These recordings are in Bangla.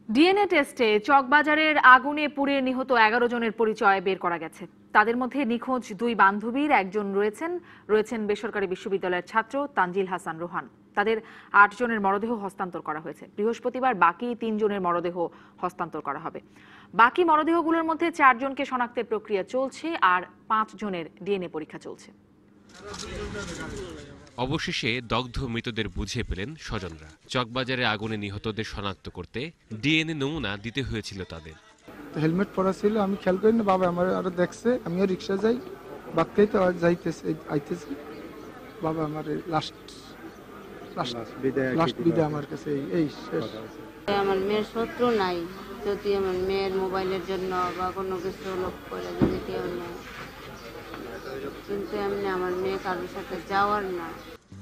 ডিএনএ টেস্টে চকবাজারের আগুনে পুড়ে নিহত 11 জনের পরিচয় বের করা গেছে। তাদের মধ্যে নিখোঁজ দুই বান্ধবীর একজন রয়েছেন বেসরকারি বিশ্ববিদ্যালয়ের ছাত্র তানজিল হাসান রোহান। তাদের 8 জনের মরদেহ হস্তান্তর করা হয়েছে। বৃহস্পতিবার বাকি 3 জনের মরদেহ হস্তান্তর করা হবে। বাকি মরদেহগুলোর মধ্যে 4 জনকে শনাক্তের প্রক্রিয়া চলছে আর 5 জনের ডিএনএ পরীক্ষা চলছে। অবশেষে দগ্ধ মৃতদের বুঝে পেলেন স্বজনরা। চকবাজারে আগুনে নিহতদের শনাক্ত করতে ডিএনএ নমুনা দিতে হয়েছিল তাদের। হেলমেট পরা ছিল, আমি খেয়াল করি না, বাবা আমার আরো দেখছে, আমিও রিক্সা যাই, বাক্কাই তো আইতেছি, বাবা আমার লাস্ট বিদায় আমার কাছে এই শেষ। আমার মেয়ের শত্রু নাই, যদি আমার মেয়ের মোবাইলের জন্য বা কোনো কিছু লোক করে যদি কেউ নেয়, কিন্তু এমনি আমার মেয়ে কারোর সাথে যাওয়ার না।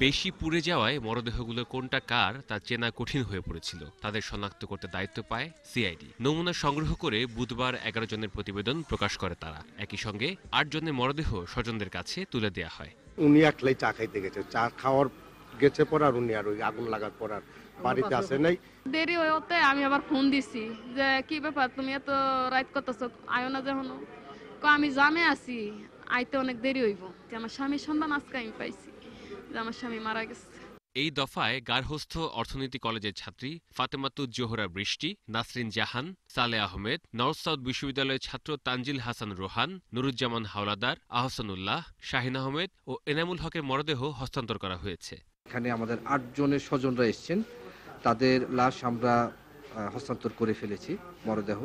বেশি পুড়ে যাওয়ায় মরদেহগুলো কোনটা কার তা চেনা কঠিন হয়ে পড়েছিল। তাদের শনাক্ত করতে দায়িত্ব পায় সিআইডি। নমুনা সংগ্রহ করে বুধবার 11 জনের প্রতিবেদন প্রকাশ করে তারা। একই সঙ্গে 8 জনের মরদেহ স্বজনদের কাছে তুলে দেওয়া হয়। উনি একলাই চা খাইতে গেছে, চা খাওয়ার গেছে পর আর উনি আর ওই আগুন লাগার পর আর বাড়িতে আসে নাই। দেরি হতে আমি আবার ফোন দিছি যে কি ব্যাপার, তুমি এত রাত করতেছো, আয়ো না যখন। আমি জামে আছি, আইতে অনেক দেরি হইব। আমার স্বামীর সন্ধান আজকে আমি পাইছি যে আমার স্বামী মারা গেছে। এই দফায় গার্হস্থ্য অর্থনীতি কলেজের ছাত্রী ফাতেমাতুজ জোহরা বৃষ্টি, নাসরিন জাহান, সালে আহমেদ, নর্থ সাউথ বিশ্ববিদ্যালয়ের ছাত্র তানজিল হাসান রোহান, নুরুজ্জামান হাওলাদার, আহসানুল্লাহ, শাহিন আহমেদ ও এনামুল হকের মরদেহ হস্তান্তর করা হয়েছে। এখানে আমাদের 8 জনের স্বজনরা এসেছেন, তাদের লাশ আমরা হস্তান্তর করে ফেলেছি মরদেহ।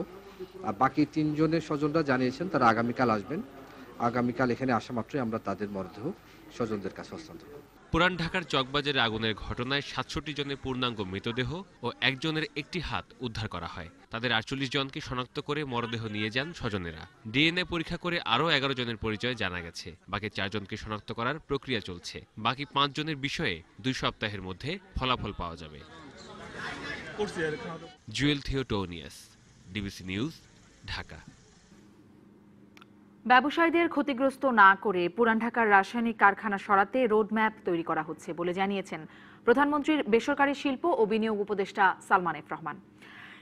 আর বাকি 3 জনের স্বজনরা জানিয়েছেন তারা আগামীকাল আসবেন। আগামীকাল এখানে আসা মাত্রই আমরা তাদের মরদেহ স্বজনদের কাছে হস্তান্তর করব। পুরান ঢাকার চকবাজারে আগুনের ঘটনায় 67 জনের পূর্ণাঙ্গ মৃতদেহ ও একজনের একটি হাত উদ্ধার করা হয়। তাদের 48 জনকে শনাক্ত করে মরদেহ নিয়ে যান স্বজনেরা। ডিএনএ পরীক্ষা করে আরও 11 জনের পরিচয় জানা গেছে। বাকি 4 জনকে শনাক্ত করার প্রক্রিয়া চলছে। বাকি 5 জনের বিষয়ে 2 সপ্তাহের মধ্যে ফলাফল পাওয়া যাবে। Jewel Theotonius, DBC news, Dhaka. ব্যবসায়ীদের ক্ষতিগ্রস্ত না করে পুরান ঢাকার রাসায়নিক কারখানা সরাতে রোডম্যাপ তৈরি করা হচ্ছে বলে জানিয়েছেন প্রধানমন্ত্রীর বেসরকারি শিল্প ও বিনিয়োগ উপদেষ্টা সালমান এফ রহমান।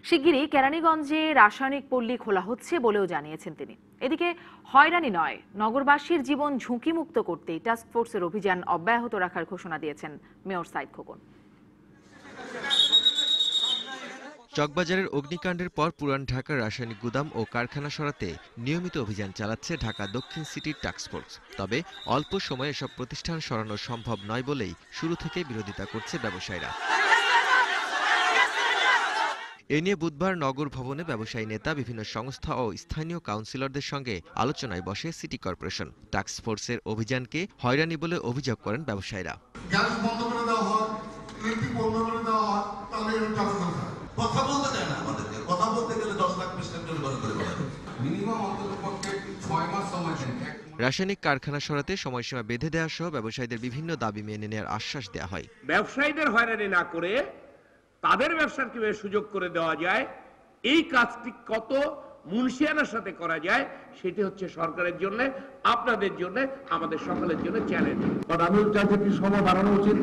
শিগগিরই কেরানীগঞ্জে রাসায়নিক পল্লী খোলা হচ্ছে বলেও জানিয়েছেন তিনি। এদিকে হয়রানি নয়, নগরবাসীর জীবন ঝুঁকিমুক্ত করতে টাস্কফোর্সের অভিযান অব্যাহত রাখার ঘোষণা দিয়েছেন মেয়র সাইদ খোকন। চকবাজারের অগ্নিকাণ্ডের পর পুরান ঢাকার রাসায়নিক গুদাম ও কারখানা সরাতে নিয়মিত অভিযান চালাচ্ছে ঢাকা দক্ষিণ সিটির টাস্কফোর্স। তবে অল্প সময়ে এসব প্রতিষ্ঠান সরানো সম্ভব নয় বলেই শুরু থেকে বিরোধিতা করছে ব্যবসায়ীরা। এ নিয়ে বুধবার নগর ভবনে ব্যবসায়ী নেতা, বিভিন্ন সংস্থা ও স্থানীয় কাউন্সিলরদের সঙ্গে আলোচনায় বসে সিটি কর্পোরেশন। টাস্কফোর্সের অভিযানকে হয়রানি বলে অভিযোগ করেন ব্যবসায়ীরা। কথা বলতে দেয় না আমাদেরকে, কথা বলতে গেলে 10 লাখ পেশেন্ট জরিমানা করে বলা হয়। মিনিমাম অন্ততপক্ষে 6 মাস সময় দেন। রাসায়নিক কারখানা সরাতে সময়সীমা বেঁধে দেওয়া সহ ব্যবসায়ীদের বিভিন্ন দাবি মেনে নেওয়ার আশ্বাস দেওয়া হয়। ব্যবসায়ীদের হয়রানি না করে তাদের ব্যবসার কিভাবে সুযোগ করে দেওয়া যায়, এই কাজটি কত মুনশিয়ানার সাথে করা যায়, সেটি হচ্ছে সরকারের জন্য, আপনাদের জন্য, আমাদের সকলের জন্য চ্যালেঞ্জ। বাট আমি চাইছি কি সময় বাড়ানো উচিত,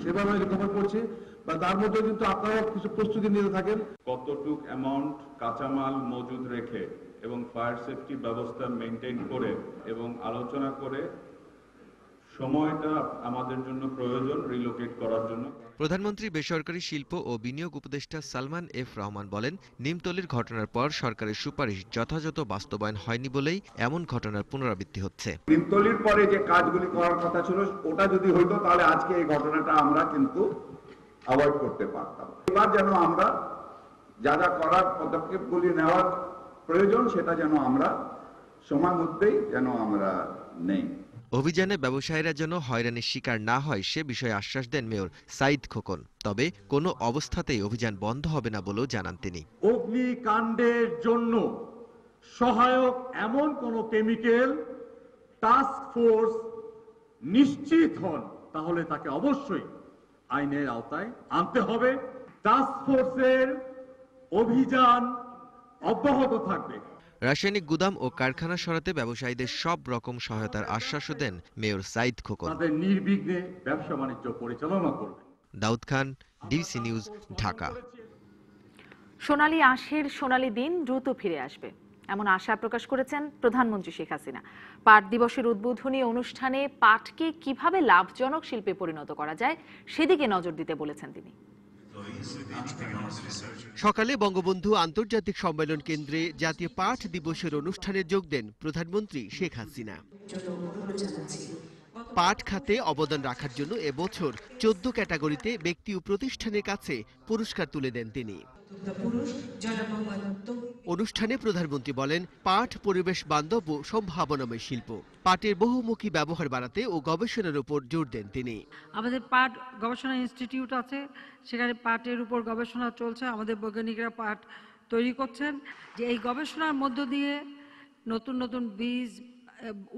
সেভাবে রিকভার করছি, বা তার মধ্যে কিন্তু আপনারাও কিছু প্রস্তুতি নিতে থাকেন। কতটুক অ্যামাউন্ট কাঁচামাল মজুদ রেখে এবং ফায়ার সেফটি ব্যবস্থা মেনটেন করে এবং আলোচনা করে সময়টা আমাদের জন্য প্রয়োজন রিলোকেট করার জন্য। প্রধানমন্ত্রী বেসরকারি শিল্প ও বিনিয়োগ উপদেষ্টা সালমান এফ রহমান বলেন, নিমতলির ঘটনার পর সরকারের সুপারিশ যথাযথ বাস্তবায়ন হয়নি বলেই এমন ঘটনার পুনরাবৃত্তি হচ্ছে। নিমতলির পরে যে কাজগুলি করার কথা ছিল ওটা যদি হইতো তাহলে আজকে এই ঘটনাটা আমরা কিন্তু অ্যাভয়েড করতে পারতাম। এবার যেন আমরা যা যা করার পদক্ষেপগুলি নেওয়ার প্রয়োজন সেটা যেন আমরা সময় মধ্যেই যেন আমরা নেই। অভিযানে ব্যবসায়ীরা যেন হয়রানির শিকার না হয় সে বিষয়ে আশ্বাস দেন মেয়র সাইদ খোকন। তবে কোনো অবস্থাতেই অভিযান বন্ধ হবে না বলেও জানান তিনি। অগ্নিকাণ্ডের জন্য সহায়ক এমন কোন কেমিক্যাল টাস্ক ফোর্স নিশ্চিত হন তাহলে তাকে অবশ্যই আইনের আওতায় আনতে হবে। টাস্ক ফোর্সের অভিযান অব্যাহত থাকবে। রাসায়নিক গুদাম ও কারখানা সরাতে ব্যবসায়ীদের সব রকম সহায়তার আশ্বাসও দেন মেয়র সাইদ খোকন। তাদের নির্বিঘ্নে ব্যবসা বাণিজ্য পরিচালনা করবে। Daud Khan, DBC news, Dhaka. সোনালী আঁশের সোনালী দিন দ্রুত ফিরে আসবে এমন আশা প্রকাশ করেছেন প্রধানমন্ত্রী শেখ হাসিনা। পাট দিবসের উদ্বোধনী অনুষ্ঠানে পাটকে কিভাবে লাভজনক শিল্পে পরিণত করা যায় সেদিকে নজর দিতে বলেছেন তিনি। সকালে বঙ্গবন্ধু আন্তর্জাতিক সম্মেলন কেন্দ্রে জাতীয় পাট দিবসের অনুষ্ঠানে যোগ দেন প্রধানমন্ত্রী শেখ হাসিনা। পাট খাতে অবদান রাখার জন্য এবছর 14 ক্যাটাগরিতে ব্যক্তি ও প্রতিষ্ঠানের কাছে পুরস্কার তুলে দেন তিনি। অনুষ্ঠানে প্রধানমন্ত্রী বলেন, পাট পরিবেশ বান্ধব ও সম্ভাবনাময় শিল্প। পাটের বহুমুখী ব্যবহার বাড়াতে ও গবেষণার উপর জোর দেন তিনি। আমাদের পাট গবেষণা ইনস্টিটিউট আছে, সেখানে পাটের উপর গবেষণা চলছে। আমাদের বৈজ্ঞানিকরা পাট তৈরি করছেন, যে এই গবেষণার মধ্য দিয়ে নতুন নতুন বীজ,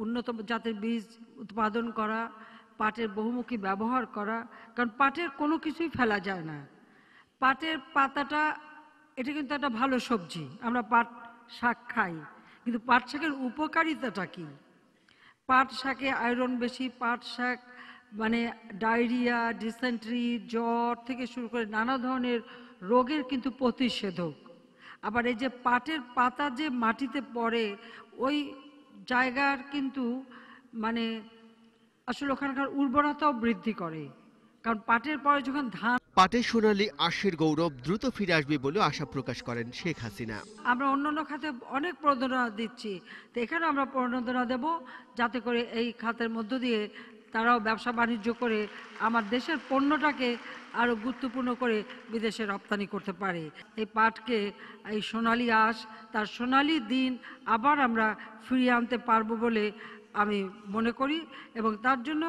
উন্নত জাতের বীজ উৎপাদন করা, পাটের বহুমুখী ব্যবহার করা। কারণ পাটের কোনো কিছুই ফেলা যায় না। পাটের পাতাটা এটা কিন্তু একটা ভালো সবজি, আমরা পাট শাক খাই, কিন্তু পাট শাকের উপকারিতাটা কি? পাট শাকে আয়রন বেশি। পাট শাক মানে ডায়রিয়া, ডিসেন্ট্রি, জ্বর থেকে শুরু করে নানা ধরনের রোগের কিন্তু প্রতিষেধক। আবার এই যে পাটের পাতা যে মাটিতে পড়ে, ওই জায়গার কিন্তু মানে আসলে ওখানকার উর্বরতাও বৃদ্ধি করে। কারণ পাটের পরে যখন ধান, পাটের সোনালী আঁশের গৌরব দ্রুত ফিরে আসবে বলে আশা প্রকাশ করেন শেখ হাসিনা। আমরা অন্যান্য খাতে অনেক প্রণোদনা দিচ্ছি, তো এখানে আমরা প্রণোদনা দেব যাতে করে এই খাতের মধ্য দিয়ে তারাও ব্যবসা বাণিজ্য করে আমার দেশের পণ্যটাকে আরও গুরুত্বপূর্ণ করে বিদেশে রপ্তানি করতে পারে। এই পাটকে, এই সোনালী আঁশ, তার সোনালী দিন আবার আমরা ফিরিয়ে আনতে পারবো বলে আমি মনে করি। এবং তার জন্য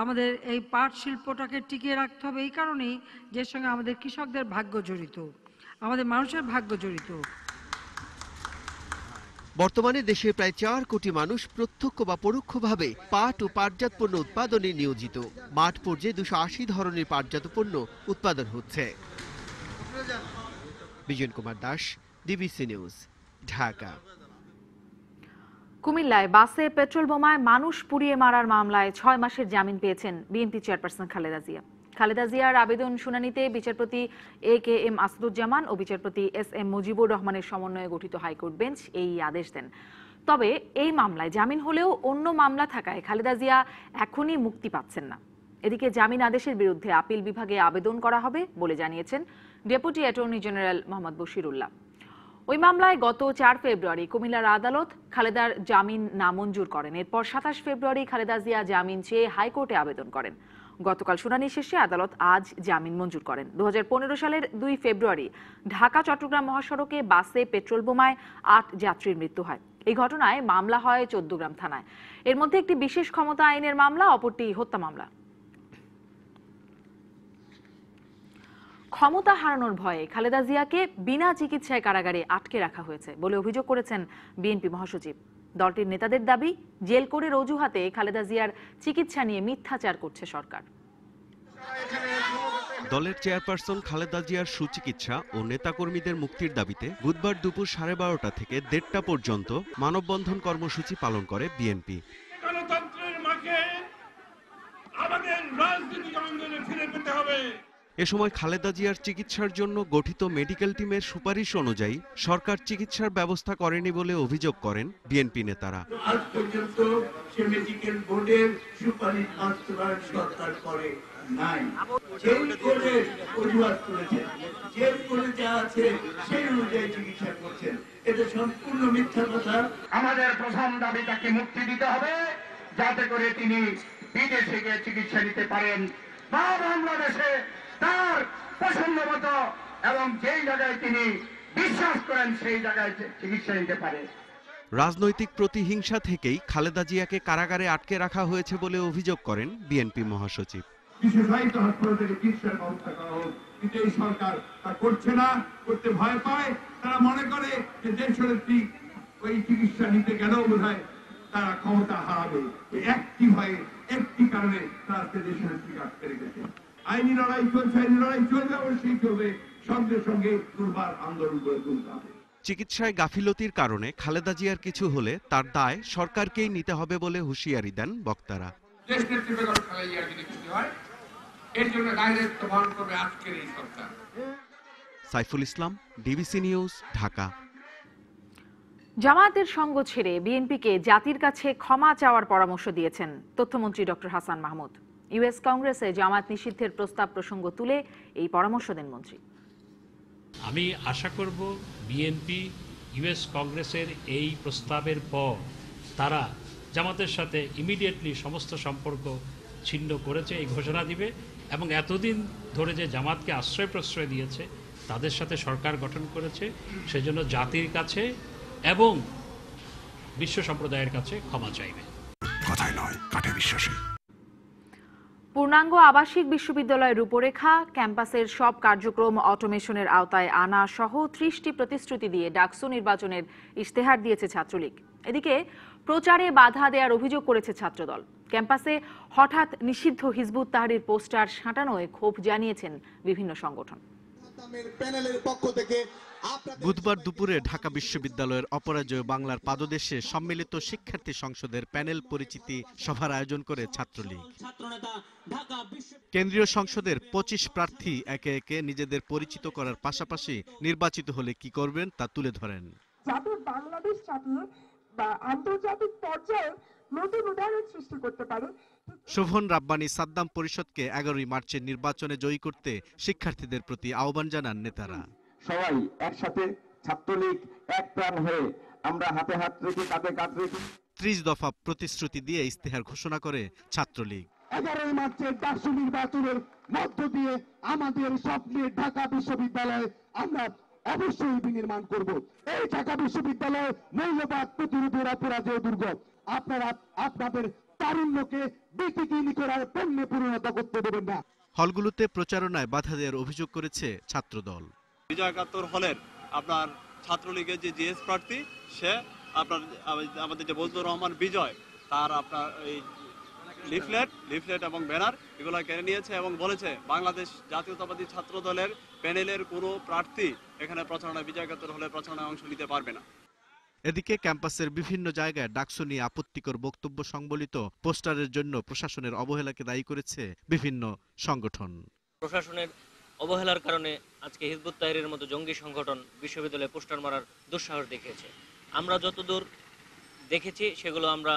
আমাদের এই পাট শিল্পটাকে টিকিয়ে রাখতে হবে, এই কারণেই যে সঙ্গে আমাদের কৃষকদের ভাগ্য জড়িত, আমাদের মানুষের ভাগ্য জড়িত। বর্তমানে দেশে প্রায় 4 কোটি মানুষ প্রত্যক্ষ বা পরোক্ষভাবে পাট ও পাটজাত পণ্য উৎপাদনে নিয়োজিত। মাঠ পর্যায়ে 280 ধরনের পাটজাত পণ্য উৎপাদন হচ্ছে। Bijan Kumar Das, DBC news, Dhaka. কুমিল্লায় বাসে পেট্রোল বোমায় মানুষ পুড়িয়ে মারার মামলায় 6 মাসের জামিন পেয়েছেন বিএনপি চেয়ারপারসন খালেদা জিয়া। খালেদা জিয়ার আবেদন শুনানিতে বিচারপতি AK-M আসাদুজ্জামান ও বিচারপতি SM মুজিবুর রহমানের সমন্বয়ে গঠিত হাইকোর্ট বেঞ্চ এই আদেশ দেন। তবে এই মামলায় জামিন হলেও অন্য মামলা থাকায় খালেদা জিয়া এখনই মুক্তি পাচ্ছেন না। এদিকে জামিন আদেশের বিরুদ্ধে আপিল বিভাগে আবেদন করা হবে বলে জানিয়েছেন deputy attorney general Mohammad Bashirullah. ওই মামলায় গত 4 ফেব্রুয়ারি কুমিল্লার আদালত খালেদার জামিন নামঞ্জুর করেন। এরপর 27 ফেব্রুয়ারি খালেদা জিয়া জামিন চেয়ে হাইকোর্টে আবেদন করেন। গতকাল শুনানি শেষে আদালত আজ জামিন মঞ্জুর করেন। 2015 সালের 2 ফেব্রুয়ারি ঢাকা চট্টগ্রাম মহাসড়কে বাসে পেট্রোল বোমায় 8 যাত্রীর মৃত্যু হয়। এই ঘটনায় মামলা হয় 14 গ্রাম থানায়। এর মধ্যে একটি বিশেষ ক্ষমতা আইনের মামলা, অপরটি হত্যা মামলা। ক্ষমতা হারানোর ভয়ে খালেদা জিয়াকে বিনা চিকিৎসায় কারাগারে আটকে রাখা হয়েছে বলে অভিযোগ করেছেন বিএনপি মহাসচিব। দলটির নেতাদের দাবি, জেল কোডের অজুহাতে খালেদা জিয়ার চিকিৎসা নিয়ে মিথ্যাচার করছে সরকার। দলের চেয়ারপারসন খালেদা জিয়ার সুচিকিৎসা ও নেতাকর্মীদের মুক্তির দাবিতে বুধবার দুপুর 12:30 থেকে 1:30টা পর্যন্ত মানববন্ধন কর্মসূচি পালন করে বিএনপি। গণতন্ত্রের মাকে আমাদের রাজনৈতিক আন্দোলনে ফিরে পেতে হবে। এ সময় খালেদা জিয়ার চিকিৎসার জন্য গঠিত মেডিকেল টিমের সুপারিশ অনুযায়ী সরকার চিকিৎসার ব্যবস্থা করেনি বলে অভিযোগ করেন বিএনপি নেতারা। আজ পর্যন্ত সে মেডিকেল বোর্ডের সুপারিশ বাস্তবায়ন সরকার করে নাই। জেল কোডের অজুহাত করেছেন, জেল কোডে যা আছে সেই অনুযায়ী চিকিৎসা করছেন, এটা সম্পূর্ণ মিথ্যা কথা। আমাদের প্রথম দাবি তাকে মুক্তি দিতে হবে, যাতে করে তিনি বিদেশে গিয়ে চিকিৎসা নিতে পারেন বা বাংলাদেশে তার পছন্দ মতো এবং যেই জায়গায় তিনি বিশ্বাস করেন সেই জায়গায় চিকিৎসা নিতে পারে। রাজনৈতিক প্রতিহিংসা থেকেই খালেদা জিয়াকে কারাগারে আটকে রাখা হয়েছে বলে অভিযোগ করেন বিএনপি মহাসচিব। বিশেষায়িত হাসপাতাল থেকে চিকিৎসার ব্যবস্থা করা হোক, কিন্তু এই সরকার তা করছে না, করতে ভয় পায়। তারা মনে করে যে দেশনেত্রী ওই চিকিৎসা নিতে গেলেও বোধহয় তারা ক্ষমতা হারাবে। একটি ভয়ে, একটি কারণে তারা দেশনেত্রীকে আটকে রেখেছে। আইনি লড়াই চলছে, আইনি লড়াই চলবে, অবশ্যই চলবে। সঙ্গে সঙ্গে দুর্বার আন্দোলন করে তুলতে হবে। চিকিৎসায় গাফিলতির কারণে খালেদা জিয়ার কিছু হলে তার দায় সরকারকেই নিতে হবে বলে হুঁশিয়ারি দেন বক্তারা। দেশনেত্রী বেগম খালেদা জিয়ার যদি কিছু হয়, এর জন্য দায়িত্ব বহন করবে আজকের এই সরকার। Saiful Islam, DBC news, Dhaka. জামায়াতের সঙ্গ ছেড়ে বিএনপিকে জাতির কাছে ক্ষমা চাওয়ার পরামর্শ দিয়েছেন তথ্যমন্ত্রী ডক্টর হাসান মাহমুদ। ইউএস কংগ্রেসে জামায়াত নিষিদ্ধের প্রস্তাব প্রসঙ্গ তুলে এই পরামর্শ দেন মন্ত্রী। আমি আশা করব বিএনপি ইউএস কংগ্রেসের এই প্রস্তাবের পর তারা জামাতের সাথে ইমিডিয়েটলি সমস্ত সম্পর্ক ছিন্ন করেছে এই ঘোষণা দিবে এবং এতদিন ধরে যে জামাতকে আশ্রয় প্রশ্রয় দিয়েছে তাদের সাথে সরকার গঠন করেছে সেজন্য জাতির কাছে এবং বিশ্ব সম্প্রদায়ের কাছে ক্ষমা চাইবে। কথায় নয়, কাঠে বিশ্বাসী। পূর্ণাঙ্গ আবাসিক বিশ্ববিদ্যালয়ের রূপরেখা, ক্যাম্পাসের সব কার্যক্রম অটোমেশনের আওতায় আনা সহ 30টি প্রতিশ্রুতি দিয়ে ডাকসু নির্বাচনের ইশতেহার দিয়েছে ছাত্রলীগ। এদিকে প্রচারে বাধা দেওয়ার অভিযোগ করেছে ছাত্রদল। ক্যাম্পাসে হঠাৎ নিষিদ্ধ হিজবুত তাহরির পোস্টার সাঁটানোয় ক্ষোভ জানিয়েছেন বিভিন্ন সংগঠন। বুধবার দুপুরে ঢাকা বিশ্ববিদ্যালয়ের অপরাজয় বাংলার পাদদেশে সম্মিলিত শিক্ষার্থী সংসদের প্যানেল পরিচিতি সভার আয়োজন করে ছাত্রলীগ। কেন্দ্রীয় সংসদের 25 প্রার্থী একে একে নিজেদের পরিচিত করার পাশাপাশি নির্বাচিত হলে কি করবেন তা তুলে ধরেন। যাতে বাংলাদেশ জাতীয় বা আন্তর্জাতিক পর্যায়ে নতুন উদাহরণ সৃষ্টি করতে পারে। শোভন রাব্বানী সাদ্দাম পরিষদকে 11 মার্চের নির্বাচনে জয়ী করতে শিক্ষার্থীদের প্রতি আহ্বান জানান নেতারা। সবাই একসাথে ছাত্রলীগ এক প্রাণ হয়ে আমরা হাতে হাত রেখে কাঁধে কাঁধ রেখে 30 দফা প্রতিশ্রুতি দিয়ে ইশতেহার ঘোষণা করে ছাত্রলীগ। 11 মার্চের ডাকসু নির্বাচনের মধ্য দিয়ে আমাদের স্বপ্নের ঢাকা বিশ্ববিদ্যালয় আমরা অবশ্যই বিনির্মাণ করব। এই ঢাকা বিশ্ববিদ্যালয় মৌলবাদ প্রতিরোধের অপরাজেয় দুর্গ। আপনারা আপনাদের তারুণ্যকে বিকিনি করার পণ্যে পরিণত করতে দেবেন না। হলগুলোতে প্রচারণায় বাধা দেওয়ার অভিযোগ করেছে ছাত্রদল। বিজয় একাত্তর হলের আপনার ছাত্রলীগের যে জিএস প্রার্থী সে আপনার আমাদের যে বজলুর রহমান বিজয় তার আপনার এই লিফলেট এবং ব্যানার এগুলো কেড়ে নিয়েছে এবং বলেছে বাংলাদেশ জাতীয়তাবাদী ছাত্র দলের প্যানেলের কোনো প্রার্থী এখানে প্রচারণায় বিজয় একাত্তর হলের প্রচারণায় অংশ নিতে পারবে না। এদিকে ক্যাম্পাসের বিভিন্ন জায়গায় ডাকসু নিয়ে আপত্তিকর বক্তব্য সংবলিত পোস্টারের জন্য প্রশাসনের অবহেলাকে দায়ী করেছে বিভিন্ন সংগঠন। প্রশাসনের অবহেলার কারণে আজকে হিজবুত তাহরিরের মতো জঙ্গি সংগঠন বিশ্ববিদ্যালয়ে পোস্টার মারার দুঃসাহস দেখিয়েছে। আমরা যতদূর দেখেছি সেগুলো আমরা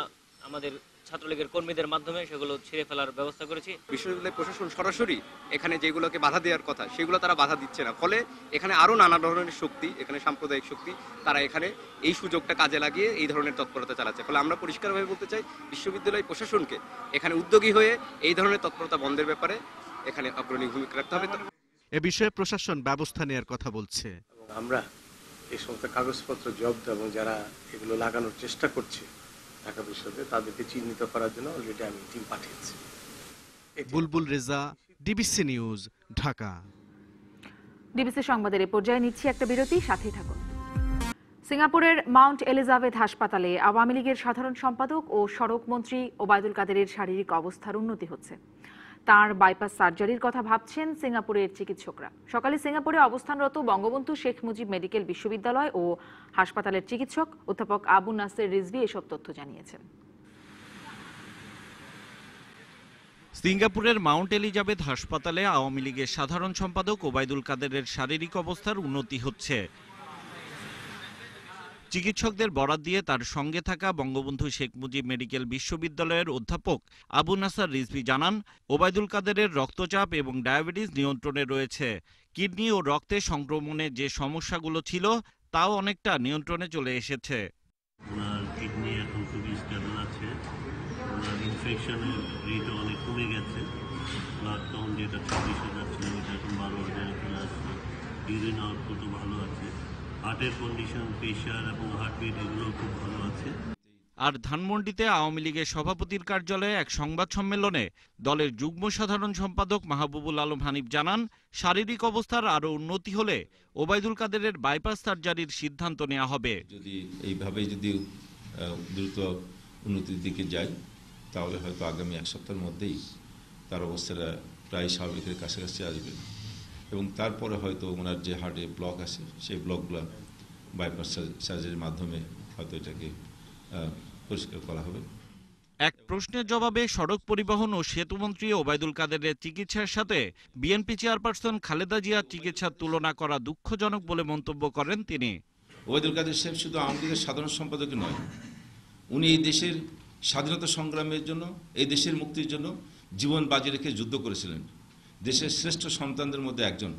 আমাদের ছাত্রলীগের কর্মীদের মাধ্যমে সেগুলো ছিঁড়ে ফেলার ব্যবস্থা করেছি। বিশ্ববিদ্যালয় প্রশাসন সরাসরি এখানে যেগুলোকে বাধা দেওয়ার কথা সেগুলো তারা বাধা দিচ্ছে না, ফলে এখানে আরো নানা ধরনের শক্তি, এখানে সাম্প্রদায়িক শক্তি, তারা এখানে এই সুযোগটা কাজে লাগিয়ে এই ধরনের তৎপরতা চালাচ্ছে। ফলে আমরা পরিষ্কারভাবে বলতে চাই বিশ্ববিদ্যালয় প্রশাসনকে এখানে উদ্যোগী হয়ে এই ধরনের তৎপরতা বন্ধের ব্যাপারে এখানে অগ্রণী ভূমিকা রাখতে হবে। এ বিষয়ে প্রশাসন ব্যবস্থা নেওয়ার কথা বলছে। আমরা এই সমস্ত কাগজপত্র জব্দ এবং যারা এগুলো লাগানোর চেষ্টা করছে ঢাকা বিশ্ববিদ্যালয়ে তাদেরকে চিহ্নিত করার জন্য অলরেডি আমি টিম পাঠিয়েছি। Bulbul Reza, DBC news, Dhaka. DBC সংবাদের এই পর্যায়ে নিচ্ছি একটা বিরতি, সাথেই থাকুন। সিঙ্গাপুরের মাউন্ট এলিজাবেথ হাসপাতালে আওয়ামী লীগের সাধারণ সম্পাদক ও সড়ক মন্ত্রী ওবায়দুল কাদেরের শারীরিক অবস্থার উন্নতি হচ্ছে। তার বাইপাস সার্জারির কথা ভাবছেন সিঙ্গাপুরের চিকিৎসকরা। সকালে সিঙ্গাপুরে অবস্থানরত বঙ্গবন্ধু শেখ মুজিব মেডিকেল বিশ্ববিদ্যালয় ও হাসপাতালের চিকিৎসক অধ্যাপক আবু নাসের রিজভী এসব তথ্য জানিয়েছেন। সিঙ্গাপুরের মাউন্ট এলিজাবেথ হাসপাতালে আওয়ামী লীগের সাধারণ সম্পাদক ওবায়দুল কাদেরের শারীরিক অবস্থার উন্নতি হচ্ছে। চিকিৎসকদের বরাত দিয়ে তার সঙ্গে থাকা বঙ্গবন্ধু শেখ মুজিব মেডিকেল বিশ্ববিদ্যালয়ের অধ্যাপক আবু নাসার রিজভী জানান, ওবায়দুল কাদেরের রক্তচাপ এবং ডায়াবেটিস নিয়ন্ত্রণে রয়েছে। কিডনি ও রক্তে সংক্রমণের যে সমস্যাগুলো ছিল তাও অনেকটা নিয়ন্ত্রণে চলে এসেছে। ওনার কিডনি এখন খুবই স্টেবল আছে, ওনার ইনফেকশনের রেট অনেক কমে গেছে, ব্লাড কাউন্ট যেটা 40,000 ছিল ওটা এখন 12,000 চলে আসছে, ইউরিন আউটপুটও ভালো আছে, হার্টের কন্ডিশন, প্রেশার এবং হার্টবিট এগুলো খুব ভালো আছে। আর ধানমন্ডিতে আওয়ামী লীগের সভাপতির কার্যালয়ে এক সংবাদ সম্মেলনে দলের যুগ্ম সাধারণ সম্পাদক মাহবুবুল আলম হানিফ জানান, শারীরিক অবস্থার আরও উন্নতি হলে ওবায়দুল কাদেরের বাইপাস সার্জারির সিদ্ধান্ত নেওয়া হবে। যদি এইভাবে যদি দ্রুত উন্নতির দিকে যায় তাহলে হয়তো আগামী এক সপ্তাহের মধ্যেই তার অবস্থাটা প্রায় স্বাভাবিকের কাছাকাছি আসবে এবং তারপরে হয়তো ওনার যে হার্টে ব্লক আছে সেই ব্লকগুলো বাইপাস সার্জারির মাধ্যমে হয়তো এটাকে পরিষ্কার করা হবে। এক প্রশ্নের জবাবে সড়ক পরিবহন ও সেতুমন্ত্রী ওবায়দুল কাদেরের চিকিৎসার সাথে বিএনপি চেয়ারপারসন খালেদা জিয়ার চিকিৎসার তুলনা করা দুঃখজনক বলে মন্তব্য করেন তিনি। ওবায়দুল কাদের সাহেব শুধু আওয়ামী লীগের সাধারণ সম্পাদক নয়, উনি এই দেশের স্বাধীনতা সংগ্রামের জন্য, এই দেশের মুক্তির জন্য জীবন বাজি রেখে যুদ্ধ করেছিলেন। দেশের শ্রেষ্ঠ সন্তানদের মধ্যে একজন।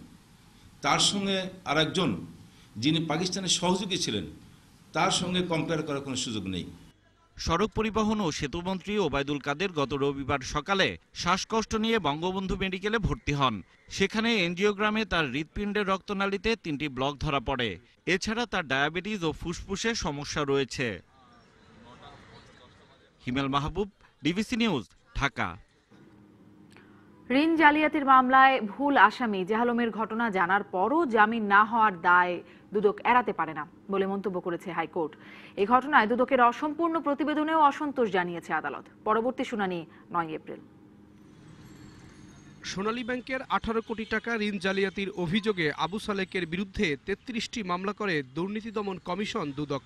তার সঙ্গে আর একজন যিনি পাকিস্তানের সহযোগী ছিলেন, তার সঙ্গে কম্পেয়ার করার কোনো সুযোগ নেই। সড়ক পরিবহন ও সেতুমন্ত্রী ওবায়দুল কাদের গত রবিবার সকালে শ্বাসকষ্ট নিয়ে বঙ্গবন্ধু মেডিকেলে ভর্তি হন। সেখানে এনজিওগ্রামে তার হৃৎপিণ্ডের রক্তনালীতে 3টি ব্লক ধরা পড়ে। এছাড়া তার ডায়াবেটিস ও ফুসফুসে সমস্যা রয়েছে। হিমেল মাহবুব, ডিবিসি নিউজ, ঢাকা। ঋণ জালিয়াতির মামলায় ভুল আসামি জাহালমের ঘটনা জানার পরও জামিন না হওয়ার দায় দুদক এড়াতে পারে না বলে মন্তব্য করেছে হাইকোর্ট। এই ঘটনায় দুদকের অসম্পূর্ণ প্রতিবেদনেও অসন্তোষ জানিয়েছে আদালত। পরবর্তী শুনানি 9 এপ্রিল। সোনালী ব্যাংকের 18 কোটি টাকা ঋণ জালিয়াতির অভিযোগে আবু সালেকের বিরুদ্ধে 33টি মামলা করে দুর্নীতি দমন কমিশন দুদক।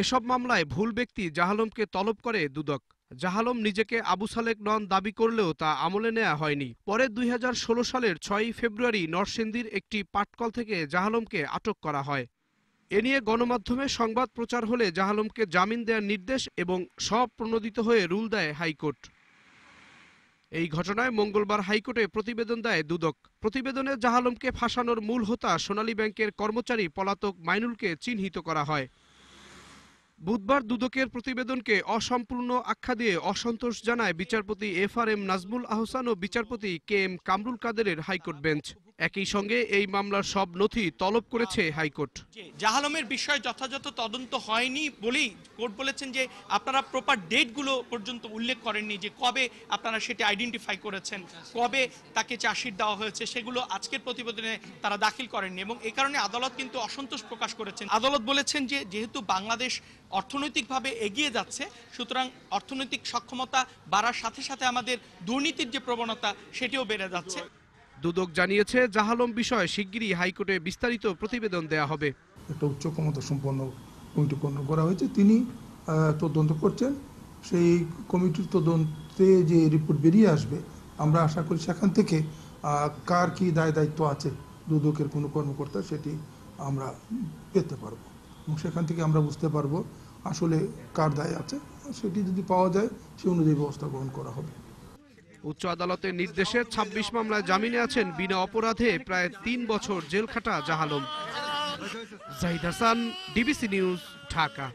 এসব মামলায় ভুল ব্যক্তি জাহালমকে তলব করে দুদক। জাহালম নিজেকে আবু সালেক নন দাবি করলেও তা আমলে নেওয়া হয়নি। পরে 2016 সালের 6 ফেব্রুয়ারি নরসিংদীর একটি পাটকল থেকে জাহালমকে আটক করা হয়। এ নিয়ে গণমাধ্যমে সংবাদ প্রচার হলে জাহালমকে জামিন দেওয়ার নির্দেশ এবং স্বপ্রণোদিত হয়ে রুল দেয় হাইকোর্ট। এই ঘটনায় মঙ্গলবার হাইকোর্টে প্রতিবেদন দেয় দুদক। প্রতিবেদনে জাহালমকে ফাঁসানোর মূল হোতা সোনালী ব্যাংকের কর্মচারী পলাতক মাইনুলকে চিহ্নিত করা হয়। বুধবার দুদকের প্রতিবেদনকে অসম্পূর্ণ আখ্যা দিয়ে অসন্তোষ জানায় বিচারপতি FRM নাজমুল আহসান ও বিচারপতি KM কামরুল কাদেরের হাইকোর্ট বেঞ্চ। একই সঙ্গে এই মামলার সব নথি তলব করেছে হাইকোর্ট। জাহালমের বিষয়ে যথাযথ তদন্ত হয়নি বলেই কোর্ট বলেছেন যে আপনারা প্রপার ডেটগুলো পর্যন্ত উল্লেখ করেননি, যে কবে আপনারা সেটা আইডেন্টিফাই করেছেন, কবে তাকে চার্জশিট দেওয়া হয়েছে, সেগুলো আজকের প্রতিবেদনে তারা দাখিল করেননি এবং এই কারণে আদালত কিন্তু অসন্তোষ প্রকাশ করেছেন। আদালত বলেছেন যে যেহেতু বাংলাদেশ অর্থনৈতিকভাবে এগিয়ে যাচ্ছে, সুতরাং অর্থনৈতিক সক্ষমতা বাড়ার সাথে সাথে আমাদের দুর্নীতির যে প্রবণতা সেটিও বেড়ে যাচ্ছে। দুদক জানিয়েছে জাহালম বিষয়ে শিগগিরই হাইকোর্টে বিস্তারিত প্রতিবেদন দেয়া হবে। একটা উচ্চ ক্ষমতা সম্পন্ন কমিটি গঠন করা হয়েছে, তিনি তদন্ত করছেন। সেই কমিটির তদন্তে যে রিপোর্ট বেরিয়ে আসবে, আমরা আশা করি সেখান থেকে কার কি দায় দায়িত্ব আছে দুদকের কোনো কর্মকর্তা, সেটি আমরা পেতে পারবো এবং সেখান থেকে আমরা বুঝতে পারবো আসলে কার দায় আছে। সেটি যদি পাওয়া যায় সে অনুযায়ী ব্যবস্থা গ্রহণ করা হবে। উচ্চ আদালতের নির্দেশে 26 মামলায় জামিনে আছেন বিনা অপরাধে প্রায় 3 বছর জেল খাটা Jahalam. Zahid Hasan, DBC news, Dhaka.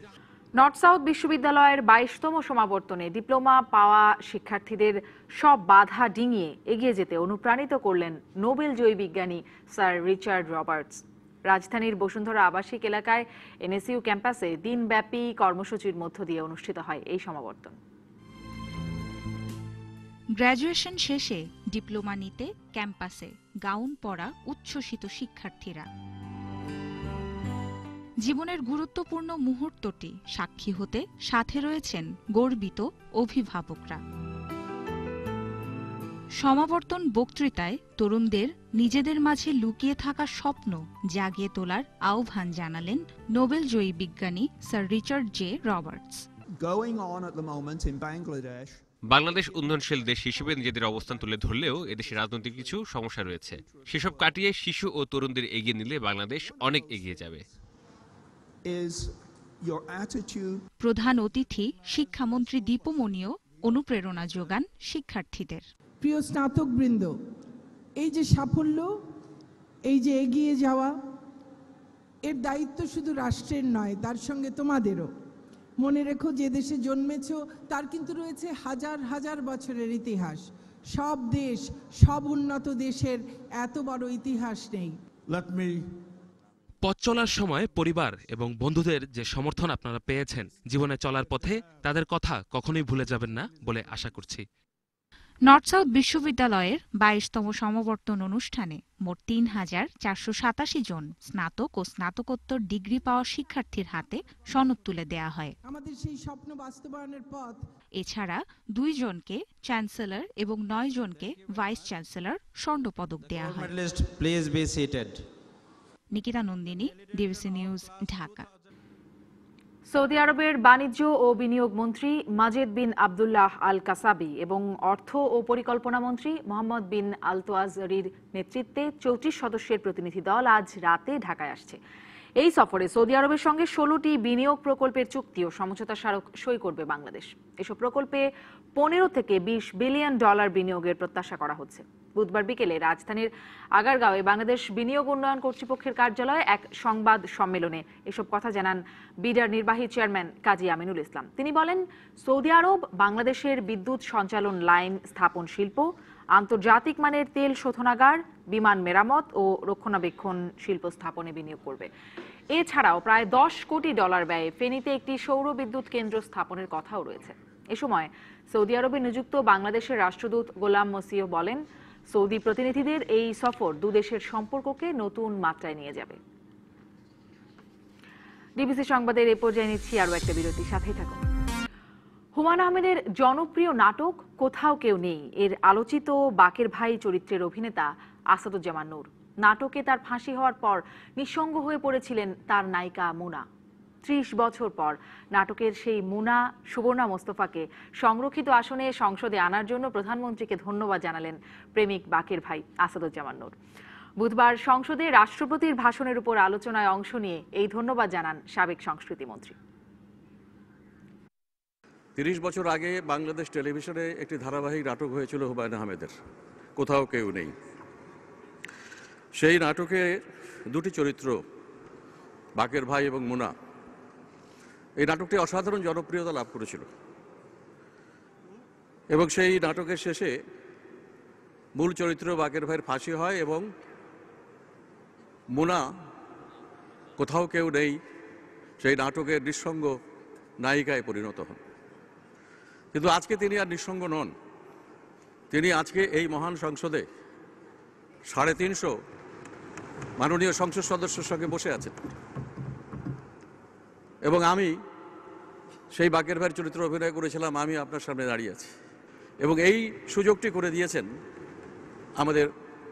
North south বিশ্ববিদ্যালয়ের 22তম সমাবর্তনে ডিপ্লোমা পাওয়া শিক্ষার্থীদের সব বাধা ডিঙিয়ে এগিয়ে যেতে অনুপ্রাণিত করলেন নোবেল জয়ী বিজ্ঞানী স্যার রিচার্ড রবার্টস। রাজধানীর বসুন্ধরা আবাসিক এলাকায় NSU ক্যাম্পাসে দিনব্যাপী কর্মসূচির মধ্য দিয়ে অনুষ্ঠিত হয় এই সমাবর্তন। গ্র্যাজুয়েশন শেষে ডিপ্লোমা নিতে ক্যাম্পাসে গাউন পরা উচ্ছ্বসিত শিক্ষার্থীরা। জীবনের গুরুত্বপূর্ণ মুহূর্তটি সাক্ষী হতে সাথে রয়েছেন গর্বিত অভিভাবকরা। সমাবর্তন বক্তৃতায় তরুণদের নিজেদের মাঝে লুকিয়ে থাকা স্বপ্ন জাগিয়ে তোলার আহ্বান জানালেন নোবেল জয়ী বিজ্ঞানী sir Richard J Roberts. Bangladesh উন্নয়নশীল দেশ হিসেবে নিজেদের অবস্থান তুলে ধরলেও এদেশে রাজনৈতিক কিছু সমস্যা রয়েছে। সেসব কাটিয়ে শিশু ও তরুণদের এগিয়ে নিলে বাংলাদেশ অনেক এগিয়ে যাবে। প্রধান অতিথি শিক্ষামন্ত্রী দীপমণিও অনুপ্রেরণা যোগান শিক্ষার্থীদের। প্রিয় স্নাতকবৃন্দ, এই যে সাফল্য, এই যে এগিয়ে যাওয়া, এর দায়িত্ব শুধু রাষ্ট্রের নয়, তার সঙ্গে তোমাদেরও। মনে রেখো, যে দেশে জন্মেছ তার কিন্তু রয়েছে হাজার হাজার বছরের ইতিহাস। সব দেশ, সব উন্নত দেশের এত বড় ইতিহাস নেই। পথ চলার সময় পরিবার এবং বন্ধুদের যে সমর্থন আপনারা পেয়েছেন, জীবনে চলার পথে তাদের কথা কখনোই ভুলে যাবেন না বলে আশা করছি। নর্থ সাউথ বিশ্ববিদ্যালয়ের 22তম সমাবর্তন অনুষ্ঠানে মোট ৩,৪৮৭ জন স্নাতক ও স্নাতকোত্তর ডিগ্রি পাওয়া শিক্ষার্থীর হাতে সনদ তুলে দেয়া হয়। আমাদের সেই স্বপ্ন বাস্তবায়নের পথ। এছাড়া 2 জনকে চ্যান্সেলর এবং 9 জনকে ভাইস চ্যান্সেলর স্বর্ণপদক দেয়া হয়। Nikita Nandini, DBC news, Dhaka. Saudi আরবের বাণিজ্য ও বিনিয়োগ মন্ত্রী মাজেদ বিন আবদুল্লাহ আল কাসাবি এবং অর্থ ও পরিকল্পনা মন্ত্রী মোহাম্মদ বিন আল তোয়াজরির নেতৃত্বে 34 সদস্যের প্রতিনিধি দল আজ রাতে ঢাকায় আসছে। এই সফরে সৌদি আরবের সঙ্গে 16টি বিনিয়োগ প্রকল্পের চুক্তি ও সমঝোতা স্মারক সই করবে বাংলাদেশ। এসব প্রকল্পে 15 থেকে 20 বিলিয়ন ডলার বিনিয়োগের প্রত্যাশা করা হচ্ছে। বুধবার বিকেলে রাজধানীর আগারগাঁওয়ে বাংলাদেশ বিনিয়োগ উন্নয়ন কর্তৃপক্ষের কার্যালয়ে এক সংবাদ সম্মেলনে এসব কথা জানান বিডার নির্বাহী চেয়ারম্যান কাজী আমিনুল ইসলাম। তিনি বলেন, সৌদি আরব বাংলাদেশের বিদ্যুৎ সঞ্চালন লাইন স্থাপন শিল্প, আন্তর্জাতিক মানের তেল শোধনাগার, বিমান মেরামত ও রক্ষণাবেক্ষণ শিল্প স্থাপনে বিনিয়োগ করবে। এছাড়াও প্রায় 10 কোটি ডলার ব্যয়ে ফেনীতে একটি সৌর বিদ্যুৎ কেন্দ্র স্থাপনের কথাও রয়েছে। এ সময় সৌদি আরবে নিযুক্ত বাংলাদেশের রাষ্ট্রদূত গোলাম মসিহ বলেন, সৌদি প্রতিনিধিদের এই সফর দুদেশের সম্পর্ককে নতুন মাত্রায় নিয়ে যাবে। ডিবিসি সংবাদের এ পর্যায়ে নিচ্ছি আরও একটা বিরতি, সাথেই থাকুন। হুমায়ূন আহমেদের জনপ্রিয় নাটক কোথাও কেউ নেই এর আলোচিত বাকের ভাই চরিত্রের অভিনেতা আসাদুজ্জামান নূর। নাটকে তার ফাঁসি হওয়ার পর নিঃসঙ্গ হয়ে পড়েছিলেন তার নায়িকা মুনা। 30 বছর পর নাটকের সেই মুনা সুবর্ণা মোস্তফাকে সংরক্ষিত আসনে সংসদে আনার জন্য প্রধানমন্ত্রীকে ধন্যবাদ জানালেন প্রেমিক বাকের ভাই আসাদুজ্জামান নূর। বুধবার সংসদে রাষ্ট্রপতির ভাষণের উপর আলোচনায় অংশ নিয়ে এই ধন্যবাদ জানান সাবেক সংস্কৃতিমন্ত্রী। 30 বছর আগে বাংলাদেশ টেলিভিশনে একটি ধারাবাহিক নাটক হয়েছিল হুমায়ূন আহমেদের, কোথাও কেউ নেই। সেই নাটকে দুটি চরিত্র, বাকের ভাই এবং মুনা, এই নাটকটি অসাধারণ জনপ্রিয়তা লাভ করেছিল এবং সেই নাটকের শেষে মূল চরিত্র বাকের ভাইয়ের ফাঁসি হয় এবং মুনা কোথাও কেউ নেই সেই নাটকের নিঃসঙ্গ নায়িকায় পরিণত হন। কিন্তু আজকে তিনি আর নিঃসঙ্গ নন। তিনি আজকে এই মহান সংসদে 350 মাননীয় সংসদ সদস্যের সঙ্গে বসে আছেন এবং আমি সেই বাকের ভাইয়ের চরিত্র অভিনয় করেছিলাম, আমি আপনার সামনে দাঁড়িয়ে আছি এবং এই সুযোগটি করে দিয়েছেন আমাদের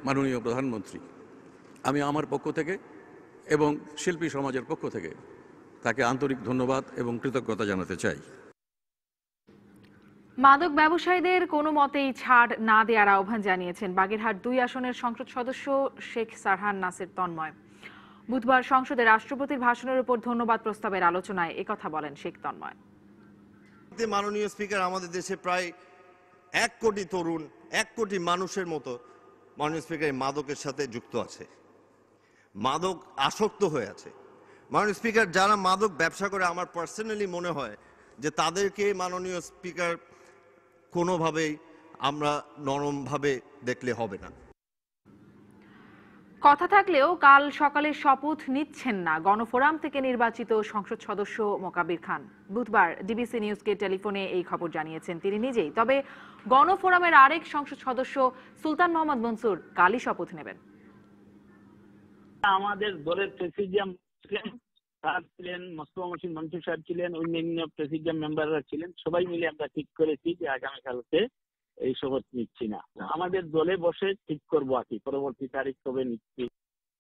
মাননীয় প্রধানমন্ত্রী। আমি আমার পক্ষ থেকে এবং শিল্পী সমাজের পক্ষ থেকে তাকে আন্তরিক ধন্যবাদ এবং কৃতজ্ঞতা জানাতে চাই। মাদক ব্যবসায়ীদের কোনো মতেই ছাড় না দেওয়ার আহ্বান জানিয়েছেন বাগেরহাট 2 আসনের সংসদ সদস্য শেখ সারহান নাসির তন্ময়। বুধবার সংসদে রাষ্ট্রপতির ভাষণের উপর ধন্যবাদ প্রস্তাবের আলোচনায় একথা বলেন শেখ তন্ময়। মাননীয় স্পিকার, আমাদের দেশে প্রায় 1 কোটি তরুণ, 1 কোটি মানুষের মতো মাননীয় স্পিকার মাদকের সাথে যুক্ত আছে, মাদক আসক্ত হয়ে আছে। মাননীয় স্পিকার, যারা মাদক ব্যবসা করে, আমার পার্সোনালি মনে হয় যে তাদেরকে মাননীয় স্পিকার কোনোভাবেই আমরা নরমভাবে দেখলে হবে না। কথা থাকলেও কাল সকালে শপথ নিচ্ছেন না গণফোরাম থেকে নির্বাচিত সংসদ সদস্য মোকাবির খান। বুধবার ডিবিসি নিউজকে টেলিফোনে এই খবর জানিয়েছেন তিনি নিজেই। তবে গণফোরামের আরেক সংসদ সদস্য সুলতান মোহাম্মদ মনসুর কালই শপথ নেবেন। আমাদের দলের প্রেসিডিয়াম ছিলেন, স্যার ছিলেন, মোস্তফা মহসিন মনসুর সাহেব ছিলেন, অন্যান্য প্রেসিডিয়াম মেম্বাররা ছিলেন, সবাই মিলে আমরা ঠিক করেছি যে আগামীকালকে এই শপথ নিচ্ছি না। আমাদের দলে বসে ঠিক করবো আর কি পরবর্তী তারিখ কবে নিচ্ছি।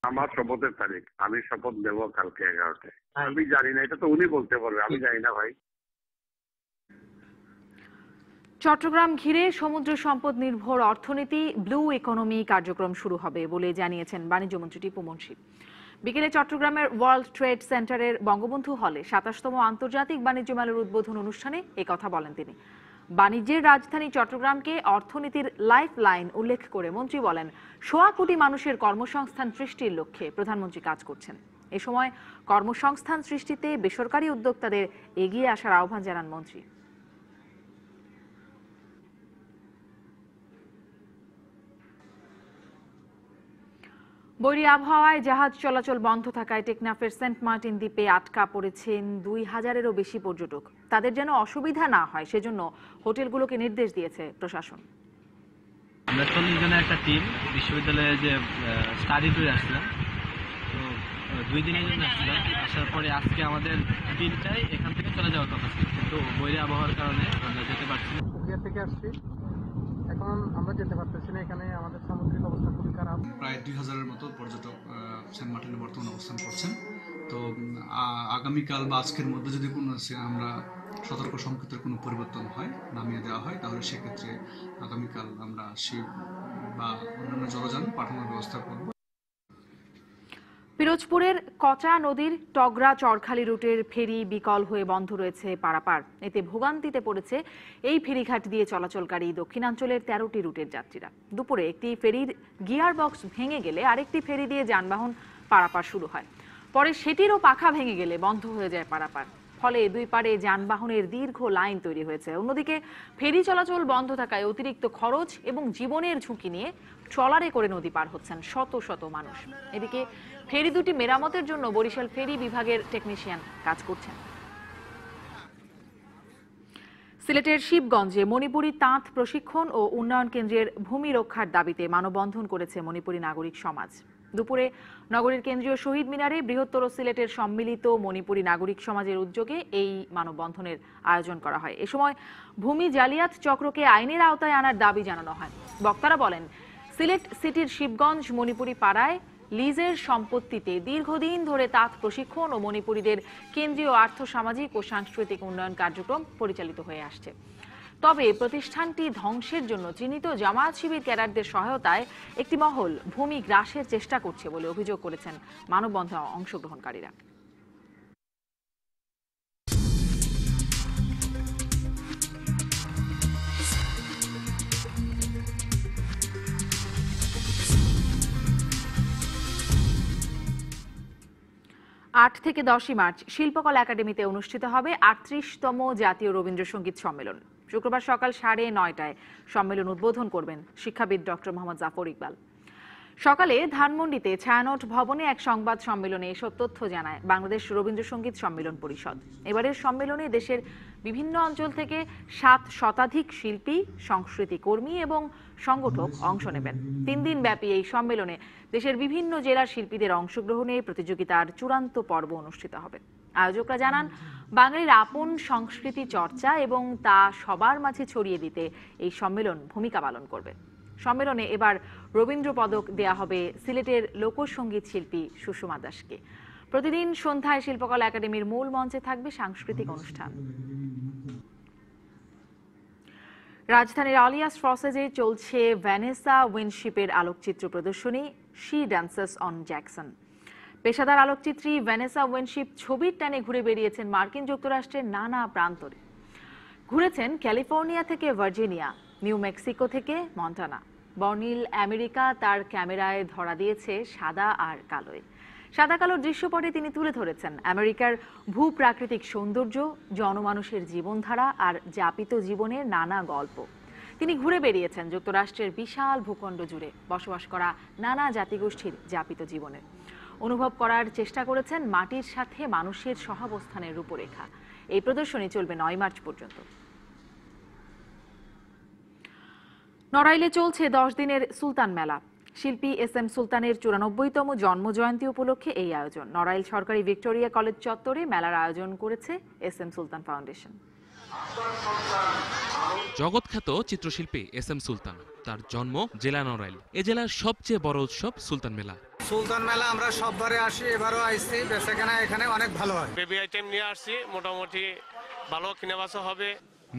আমার শপথের তারিখ আমি শপথ দেব কালকে 11টায়। আমি জানি না, এটা তো উনি বলতে পারবে, আমি জানি না ভাই। চট্টগ্রাম ঘিরে সমুদ্র সম্পদ নির্ভর অর্থনীতি ব্লু ইকোনমি কার্যক্রম শুরু হবে বলে জানিয়েছেন বাণিজ্যমন্ত্রী টিপু মুনশি। বিকেলে চট্টগ্রামের ওয়ার্ল্ড ট্রেড সেন্টারের বঙ্গবন্ধু হলে 27তম আন্তর্জাতিক বাণিজ্য মেলার উদ্বোধন অনুষ্ঠানে একথা বলেন তিনি। বাণিজ্যের রাজধানী চট্টগ্রামকে অর্থনীতির লাইফ লাইন উল্লেখ করে মন্ত্রী বলেন, 1.25 কোটি মানুষের কর্মসংস্থান সৃষ্টির লক্ষ্যে প্রধানমন্ত্রী কাজ করছেন। এ সময় কর্মসংস্থান সৃষ্টিতে বেসরকারি উদ্যোক্তাদের এগিয়ে আসার আহ্বান জানান মন্ত্রী। বৈরী আবহাওয়ায় জাহাজ চলাচল বন্ধ থাকায় টেকনাফের সেন্ট মার্টিন দ্বীপে আটকা পড়েছেন 2000-এরও বেশি পর্যটক। তাদের যেন অসুবিধা না হয় সেজন্য হোটেলগুলোকে নির্দেশ দিয়েছে প্রশাসন। আমরা 40 জনের একটা টিম বিশ্ববিদ্যালয়ে যে স্টাডি ট্যুরে আসলাম, তো 2 দিনের জন্য আসলাম। আসার পরে আজকে আমাদের 3টায় এখান থেকে চলে যাওয়ার কথা ছিল, কিন্তু বৈরী আবহাওয়ার কারণে আমরা যেতে পারছি না। কুমিল্লা থেকে আসছি, এখন আমরা যেতে পারতেছি না, এখানে আমাদের সামুদ্রিক অবস্থা খুবই খারাপ। প্রায় 2000-এর মতো পর্যটক সেন্ট মার্টিনে বর্তমানে অবস্থান করছেন। তো তো আগামীকাল বা আজকের মধ্যে যদি কোনো আমরা সতর্ক সংকেতের কোনো পরিবর্তন হয়, নামিয়ে দেওয়া হয়, তাহলে সেক্ষেত্রে আগামীকাল আমরা শিপ বা অন্যান্য জলযান পাঠানোর ব্যবস্থা করব। পিরোজপুরের কচা নদীর টগরা চরখালি রুটের ফেরি বিকল হয়ে বন্ধ রয়েছে পারাপার। এতে ভোগান্তিতে পড়েছে এই ফেরিঘাট দিয়ে চলাচলকারী দক্ষিণাঞ্চলের 13টি রুটের যাত্রীরা। দুপুরে একটি ফেরির গিয়ার বক্স ভেঙে গেলে আরেকটি ফেরি দিয়ে যানবাহন পারাপার শুরু হয়। পরে সেটিরও পাখা ভেঙে গেলে বন্ধ হয়ে যায় পারাপার। ফলে দুই পারে যানবাহনের দীর্ঘ লাইন তৈরি হয়েছে। অন্যদিকে ফেরি চলাচল বন্ধ থাকায় অতিরিক্ত খরচ এবং জীবনের ঝুঁকি নিয়ে ট্রলারে করে নদী পার হচ্ছেন শত শত মানুষ। এদিকে ফেরি দুটি মেরামতের জন্য বরিশাল ফেরি বিভাগের টেকনিশিয়ান কাজ করছেন। সিলেটের শিবগঞ্জে মণিপুরী তাঁত প্রশিক্ষণ ও উন্নয়ন কেন্দ্রের ভূমি রক্ষার দাবিতে মানববন্ধন করেছে মণিপুরী নাগরিক সমাজ। দুপুরে নগরীর কেন্দ্রীয় শহীদ মিনারে বৃহত্তর সিলেটের সম্মিলিত মণিপুরী নাগরিক সমাজের উদ্যোগে এই মানববন্ধনের আয়োজন করা হয়। এ সময় ভূমি জালিয়াত চক্রকে আইনের আওতায় আনার দাবি জানানো হয়। বক্তারা বলেন, সিলেট সিটির শিবগঞ্জ মণিপুরী পাড়ায় লিজের সম্পত্তিতে দীর্ঘদিন ধরে তাঁত প্রশিক্ষণ ও মণিপুরীদের কেন্দ্রীয় আর্থসামাজিক ও সাংস্কৃতিক উন্নয়ন কার্যক্রম পরিচালিত হয়ে আসছে। তবে প্রতিষ্ঠানটি ধ্বংসের জন্য চিহ্নিত জামায়াত শিবির ক্যাডারদের সহায়তায় একটি মহল ভূমি গ্রাসের চেষ্টা করছে বলে অভিযোগ করেছেন মানববন্ধনে অংশগ্রহণকারীরা। আট থেকে 10 মার্চ শিল্পকলা একাডেমিতে অনুষ্ঠিত হবে 38তম জাতীয় রবীন্দ্রসঙ্গীত সম্মেলন। শুক্রবার সকাল 9:30টায় সম্মেলন উদ্বোধন করবেন শিক্ষাবিদ ডক্টর মোহাম্মদ জাফর ইকবাল। সকালে ধানমন্ডিতে ছায়ানট ভবনে এক সংবাদ সম্মেলনে এসব তথ্য জানায় বাংলাদেশ রবীন্দ্রসঙ্গীত সম্মেলন পরিষদ। এবারের সম্মেলনে দেশের বিভিন্ন অঞ্চল থেকে 7 শতাধিক শিল্পী, সংস্কৃতি কর্মী এবং সংগঠক অংশ নেবেন। 3 দিন ব্যাপী এই সম্মেলনে দেশের বিভিন্ন জেলার শিল্পীদের অংশগ্রহণে প্রতিযোগিতার চূড়ান্ত পর্ব অনুষ্ঠিত হবে। আয়োজকরা জানান, বাঙালির আপন সংস্কৃতি চর্চা এবং তা সবার মাঝে ছড়িয়ে দিতে এই সম্মেলন ভূমিকা পালন করবে। সম্মেলনে এবার রবীন্দ্র পদক দেয়া হবে সিলেটের লোকসঙ্গীত শিল্পী সুষমা দাসকে। প্রতিদিন সন্ধ্যায় শিল্পকলা একাডেমির মূল মঞ্চে থাকবে সাংস্কৃতিক অনুষ্ঠান। রাজধানীর আলিয়াস ফ্রসেজে চলছে ভ্যানেসা উইনশিপের আলোকচিত্র প্রদর্শনী শি ড্যান্সেস অন জ্যাকসন। পেশাদার আলোকচিত্রী ভ্যানেসা উইনশিপ ছবির টানে ঘুরে বেরিয়েছেন মার্কিন যুক্তরাষ্ট্রের নানা প্রান্তরে। ঘুরেছেন ক্যালিফোর্নিয়া থেকে ভার্জিনিয়া, নিউ মেক্সিকো থেকে মন্টানা। বর্ণিল আমেরিকা তার ক্যামেরায় ধরা দিয়েছে সাদা আর কালোয়। সাদা কালো দৃশ্যপটে তিনি তুলে ধরেছেন আমেরিকার ভূপ্রাকৃতিক সৌন্দর্য, জনমানুষের জীবনধারা আর যাপিত জীবনের নানা গল্প। তিনি ঘুরে বেরিয়েছেন যুক্তরাষ্ট্রের বিশাল ভূখণ্ড জুড়ে বসবাস করা নানা জাতিগোষ্ঠীর যাপিত জীবনের। অনুভব করার চেষ্টা করেছেন মাটির সাথে মানুষের সহাবস্থানের রূপরেখা। এই প্রদর্শনী চলবে 9 মার্চ পর্যন্ত। নড়াইলে চলছে 10 দিনের সুলতান মেলা। শিল্পী SM সুলতানের 94তম জন্মজয়ন্তী উপলক্ষে এই আয়োজন। নড়াইল সরকারি ভিক্টোরিয়া কলেজ চত্বরে মেলার আয়োজন করেছে SM সুলতান ফাউন্ডেশন। জগৎখ্যাত চিত্রশিল্পী SM সুলতান, তার জন্ম জেলা নড়াইল। এ জেলার সবচেয়ে বড় উৎসব সুলতান মেলা। সুলতান মেলা আমরা সববারে আসি, এবারও আসছি। বেচাকেনা এখানে অনেক ভালো হয়। বেবি আইটেম নিয়ে আসছি, মোটামুটি ভালো কিনেবাসা হবে।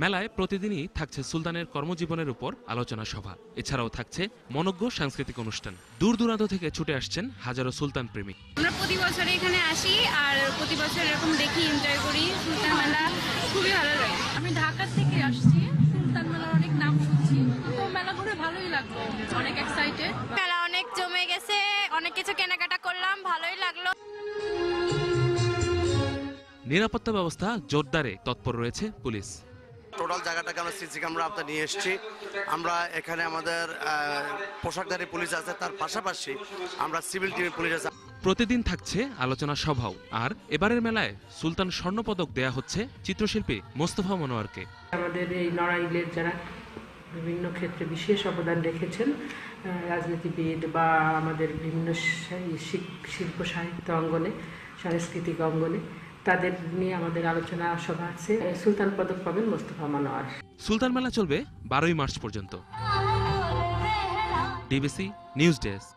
মেলায় প্রতিদিনই থাকছে সুলতানের কর্মজীবনের উপর আলোচনা সভা। এছাড়াও থাকছে মনোজ্ঞ সাংস্কৃতিক অনুষ্ঠান। দূর দূরান্ত থেকে ছুটে আসছেন হাজারো সুলতান প্রেমিক। আমরা প্রতি বছর এখানে আসি আর প্রতি বছর এরকম দেখি, এনজয় করি। সুলতান মেলা খুবই ভালো লাগে। আমি ঢাকা থেকে আসছি, সুলতান মেলার অনেক নাম শুনছি, তো মেলা ঘুরে ভালোই লাগলো, অনেক এক্সাইটেড। মেলা অনেক জমে গেছে, অনেক কিছু কেনাকাটা করলাম, ভালোই লাগলো। নিরাপত্তা ব্যবস্থা জোরদারে তৎপর রয়েছে পুলিশ। টোটাল জায়গাটাকে আমরা সিসি ক্যামেরা আপনার নিয়ে এসেছি। আমরা এখানে আমাদের পোশাকধারী পুলিশ আছে, তার পাশাপাশি আমরা সিভিল টিমের পুলিশ আছে। প্রতিদিন থাকছে আলোচনা সভাও। আর এবারের মেলায় সুলতান স্বর্ণপদক দেয়া হচ্ছে চিত্রশিল্পী মোস্তফা মনোয়ারকে। আমাদের এই নড়াইলের যারা বিভিন্ন ক্ষেত্রে বিশেষ অবদান রেখেছেন, রাজনীতিবিদ বা আমাদের বিভিন্ন শিল্প সাহিত্য অঙ্গনে, সাংস্কৃতিক অঙ্গনে, তাদের নিয়ে আমাদের আলোচনা সভা আছে। সুলতান পদক পাবেন মোস্তফা মনোয়ার। সুলতান মেলা চলবে 12 মার্চ পর্যন্ত। DBC news desk.